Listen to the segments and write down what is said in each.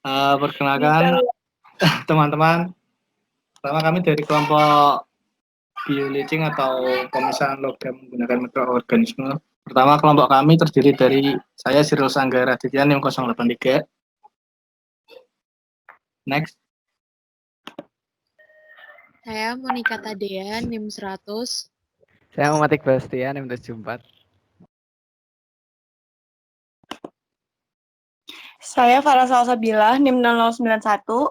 Perkenalkan teman-teman, pertama kami dari kelompok bioleaching atau pemisahan logam menggunakan mikroorganisme. Pertama, kelompok kami terdiri dari saya Sirul Sanggara Aditya NIM 083. Next. Saya Monika Tadea NIM 100. Saya Muhammad Iqbal Setia NIM 74. Saya Farah Salsabila NIM 0091.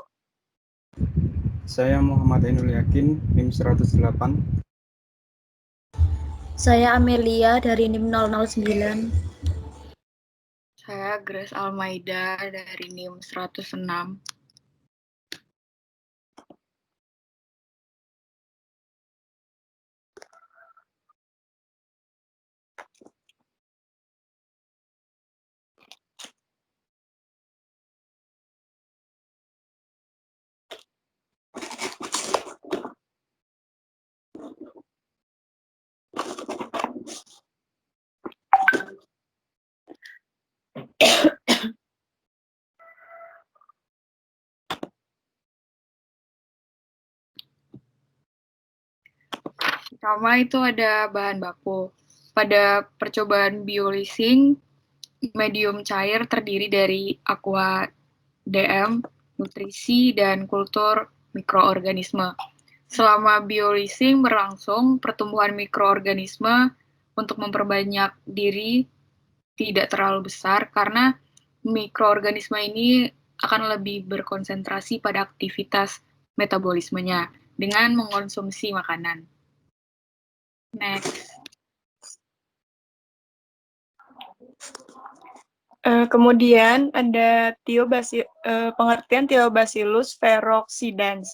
Saya Muhammad Ainul Yakin NIM 108. Saya Amelia dari NIM 009. Saya Grace Almaida dari NIM 106. Pertama itu ada bahan baku. Pada percobaan bioleasing, medium cair terdiri dari aqua DM, nutrisi, dan kultur mikroorganisme. Selama bioleasing berlangsung, pertumbuhan mikroorganisme untuk memperbanyak diri tidak terlalu besar karena mikroorganisme ini akan lebih berkonsentrasi pada aktivitas metabolismenya dengan mengkonsumsi makanan. Next. Kemudian ada pengertian Thiobacillus ferrooxidans.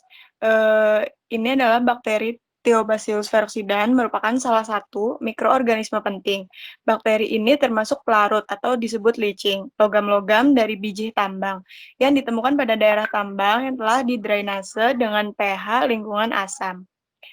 Ini adalah bakteri Thiobacillus ferrooxidans merupakan salah satu mikroorganisme penting. Bakteri ini termasuk pelarut atau disebut leaching, logam-logam dari biji tambang yang ditemukan pada daerah tambang yang telah didrainase dengan pH lingkungan asam.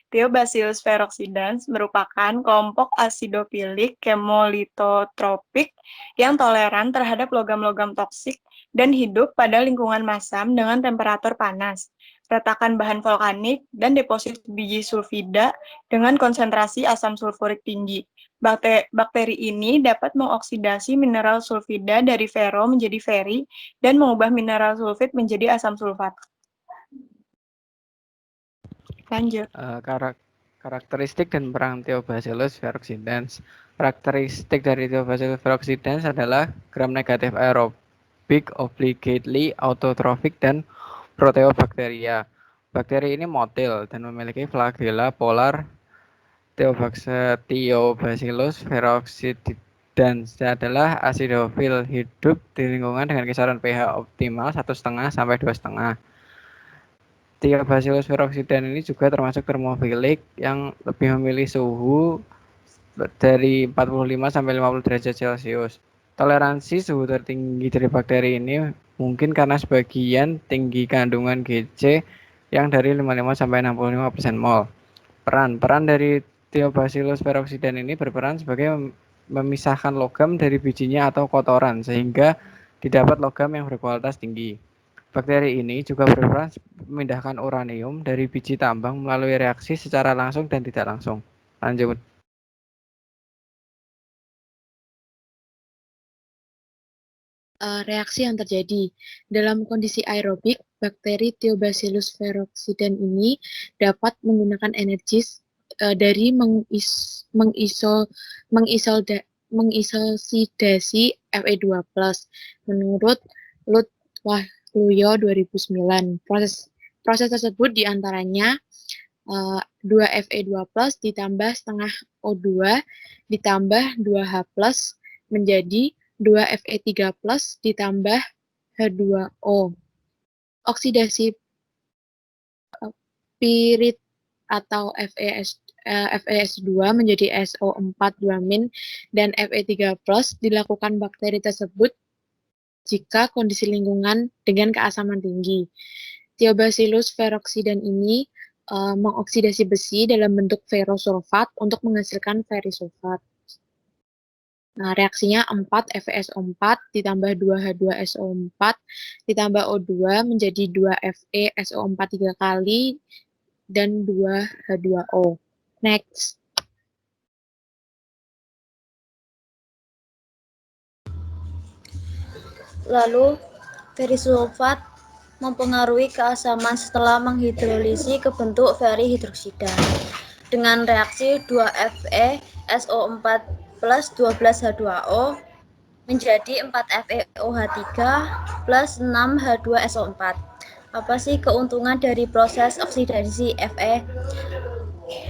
Thiobacillus ferrooxidans merupakan kelompok asidofilik kemolitotropik yang toleran terhadap logam-logam toksik dan hidup pada lingkungan masam dengan temperatur panas, retakan bahan vulkanik, dan deposit biji sulfida dengan konsentrasi asam sulfurik tinggi. Bakteri ini dapat mengoksidasi mineral sulfida dari ferro menjadi feri dan mengubah mineral sulfid menjadi asam sulfat. Lanjut. Karakteristik dan peran Thiobacillus ferrooxidans. Karakteristik dari Thiobacillus ferrooxidans adalah gram negatif aerobik, obligately autotrophic, dan proteobakteria. Bakteri ini motil dan memiliki flagella polar. Thiobacillus ferrooxidans adalah acidofil, hidup di lingkungan dengan kisaran pH optimal 1,5 sampai 2,5. Thiobacillus ferrooxidans ini juga termasuk termofilik yang lebih memilih suhu dari 45 sampai 50 derajat Celcius. Toleransi suhu tertinggi dari bakteri ini mungkin karena sebagian tinggi kandungan GC yang dari 55 sampai 65% mol. Peran dari Thiobacillus ferrooxidans ini berperan sebagai memisahkan logam dari bijinya atau kotoran sehingga didapat logam yang berkualitas tinggi. Bakteri ini juga berperan memindahkan uranium dari biji tambang melalui reaksi secara langsung dan tidak langsung. Lanjut. Reaksi yang terjadi dalam kondisi aerobik, bakteri Thiobacillus ferrooxidans ini dapat menggunakan energi dari mengisosidasi Fe2+. Menurut Lutwahluyo 2009, proses tersebut diantaranya 2 Fe2+ ditambah setengah O2 ditambah 2H+ menjadi 2 Fe3+ ditambah H2O. Oksidasi pirit atau FeS2 menjadi SO4 2- dan Fe3+ dilakukan bakteri tersebut jika kondisi lingkungan dengan keasaman tinggi. Thiobacillus ferrooxidans ini mengoksidasi besi dalam bentuk ferrosulfat untuk menghasilkan ferisulfat. Nah, reaksinya 4 FeSO4 ditambah 2 H2SO4 ditambah O2 menjadi 2 FeSO4 3 kali dan 2 H2O. Next. Lalu, ferisulfat mempengaruhi keasaman setelah menghidrolisi ke bentuk ferihidroksida dengan reaksi 2 FeSO4 plus 12 H2O menjadi 4 FeOH3 plus 6 H2SO4. Apa sih keuntungan dari proses oksidasi Fe?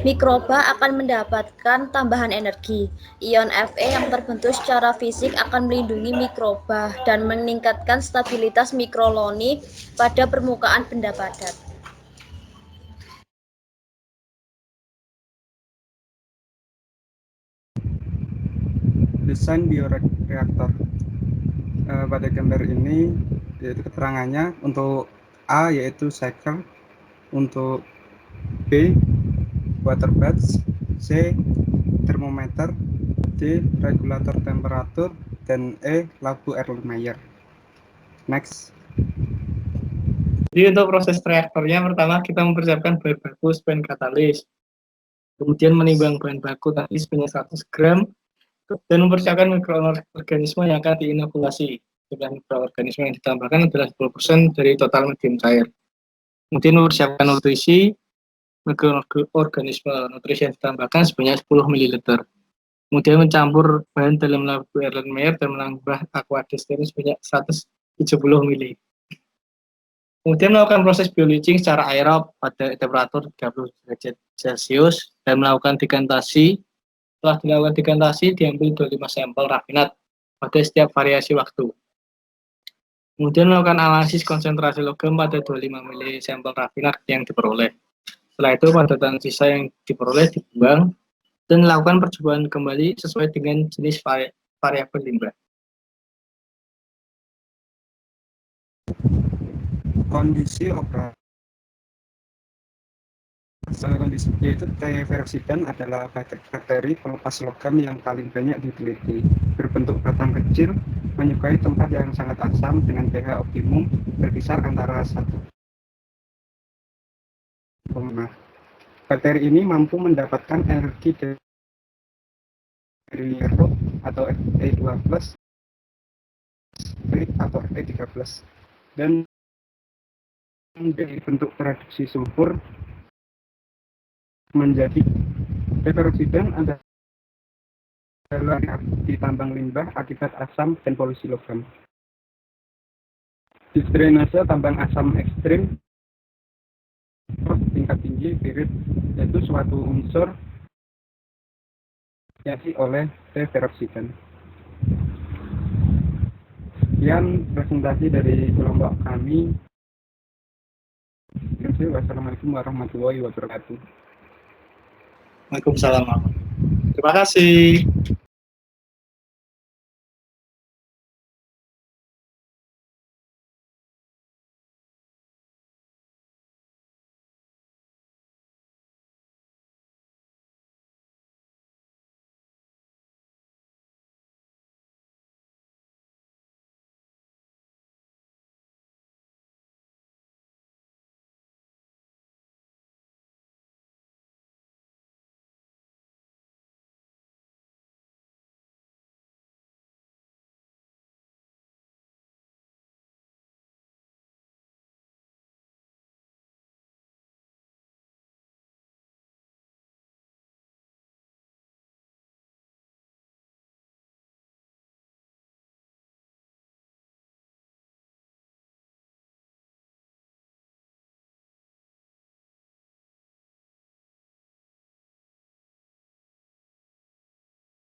Mikroba akan mendapatkan tambahan energi. Ion Fe yang terbentuk secara fisik akan melindungi mikroba dan meningkatkan stabilitas mikroloni pada permukaan benda padat. Desain bioreaktor. Pada gambar ini yaitu keterangannya untuk A yaitu cycle, untuk B water bath, C termometer, D regulator temperatur, dan E lampu Erlenmeyer. Next. Jadi untuk proses reaktornya, pertama kita mempersiapkan bahan baku spin katalis, kemudian menimbang bahan baku tadi sebanyak 100 gram, dan mempersiapkan mikroorganisme yang akan diinokulasi. Jumlah mikroorganisme yang ditambahkan adalah 10% dari total medium cair. Kemudian mempersiapkan nutrisi, mikroorganisme nutrisi yang ditambahkan sebanyak 10 ml. Kemudian mencampur bahan dalam lampu Erlenmeyer dan menambah aquadestin sebanyak 170 ml. Kemudian melakukan proses bioleaching secara aerob pada temperatur 30 derajat Celcius dan melakukan dekantasi. Setelah dilakukan dekantasi, diambil 25 sampel rafinat pada setiap variasi waktu. Kemudian melakukan analisis konsentrasi logam pada 25 mili sampel rafinat yang diperoleh. Setelah itu, padatan sisa yang diperoleh dibuang dan melakukan percobaan kembali sesuai dengan jenis variabel limbah. Kondisi operasi yaitu T-peroksidan adalah bakteri pelepas logam yang paling banyak diteliti. Berbentuk batang kecil, menyukai tempat yang sangat asam dengan pH optimum berkisar antara 1,5. Bakteri ini mampu mendapatkan energi dari Rho atau E2+, atau E3+, dan dari bentuk reduksi sulfur menjadi peroksidan adalah di tambang limbah akibat asam dan polusi logam. Di drainase tambang asam ekstrim tingkat tinggi pirit yaitu suatu unsur diisi oleh peroksidan. Sekian presentasi dari kelompok kami. Wassalamualaikum warahmatullahi wabarakatuh. Waalaikumsalam. Terima kasih.